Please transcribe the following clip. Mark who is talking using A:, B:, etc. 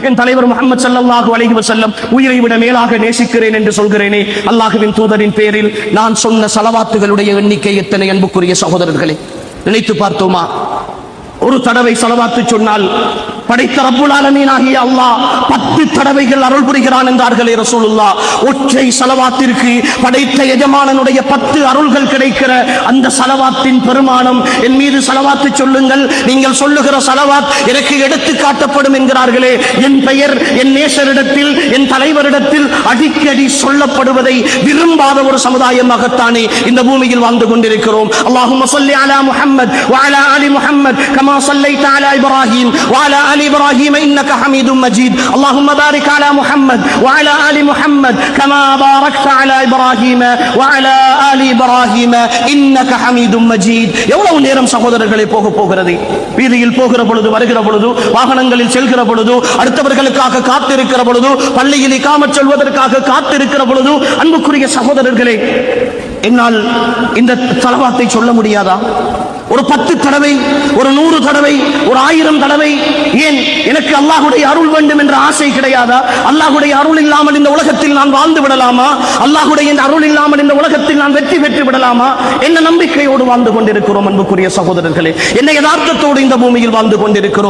A: என் தலைவர் முஹம்மது ஸல்லல்லாஹு அலைஹி வஸல்லம் உயிரை விட மேலாக நேசிக்கிறேன் என்று சொல்கிறேனே. அல்லாஹ்வின் தூதரின் பேரில் நான் சொன்ன ஸலவாத்துகளுடைய எண்ணிக்கை எத்தனை அன்புக்குரிய சகோதரர்களே, நினைத்து பார்த்தோமா? ஒரு தடவை ஸலவாத்து சொன்னால் படைத்த ரப்புல் ஆலமீன் ஆகிய அல்லாஹ் 10 தடவைகள் அருள் புரிகிறான் என்றார்களே ரசூலுல்லாஹ். ஒற்றை ஸலவாத்திற்கு படைத்த எஜமானனுடைய 10 அருள்கள் கிடைக்கிற அந்த ஸலவாத்தின் பெருமானம். என் மீது ஸலவாத்து சொல்லுங்கள், நீங்கள் சொல்லுகிற ஸலவாத் எனக்கு எடுத்து காட்டப்படும் என்கிறார்களே. என் பெயர் என் நேசரிடத்தில், என் தலைவரிடத்தில் அடிக்கடி சொல்லப்படுவதை விரும்பாத ஒரு சமுதாயமாகத்தானே இந்த பூமியில் வாழ்ந்து கொண்டிருக்கிறோம். அல்லாஹும்ம ஸல்லி அலா முஹம்மத் வ அலா ஆலி முஹம்மத் கமா ஸல்லைத அலா இப்ராஹீம் வ அலா آل إبراهيم إنك حميد مجيد اللهم بارك على محمد وعلى آل محمد كما باركت على إبراهيم وعلى آل إبراهيم إنك حميد مجيد. எவ்வளவு நேரம் சகோதரர்களே போகிறது? வீதியில் போகிற பொழுது, வருகிற பொழுது, வாகனங்களில் செல்கிற பொழுது, அடுத்தவர்களுக்காக காத்திருக்கிற பொழுது, பள்ளியில் இகாமத் சொல்வதற்காக காத்திருக்கிற பொழுது, அன்புக்குரிய சகோதரர்களே, என்னால் இந்த ஸலவாத்தை சொல்ல முடியாதா? ஒரு 10 தடவை, ஒரு 100 தடவை, ஒரு 1000 தடவை? ஏன் எனக்கு அல்லாஹ்வுடைய அருள் வேண்டும் என்ற ஆசை கிடையாதா? அல்லாஹ்வுடைய அருள் இல்லாமல் இந்த உலகத்தில் நான் வாழ்ந்து விடலாமா? அல்லாஹ்வுடைய அருள் இல்லாமல் இந்த உலகத்தில் நான் வெற்றி பெற்று விடலாமா என்ன நம்பிக்கையோடு வாழ்ந்து கொண்டிருக்கிறோம் அன்புக்குரிய சகோதரர்களே. என்ன யதார்த்தத்தோடு இந்த பூமியில் வாழ்ந்து கொண்டிருக்கிறோம்.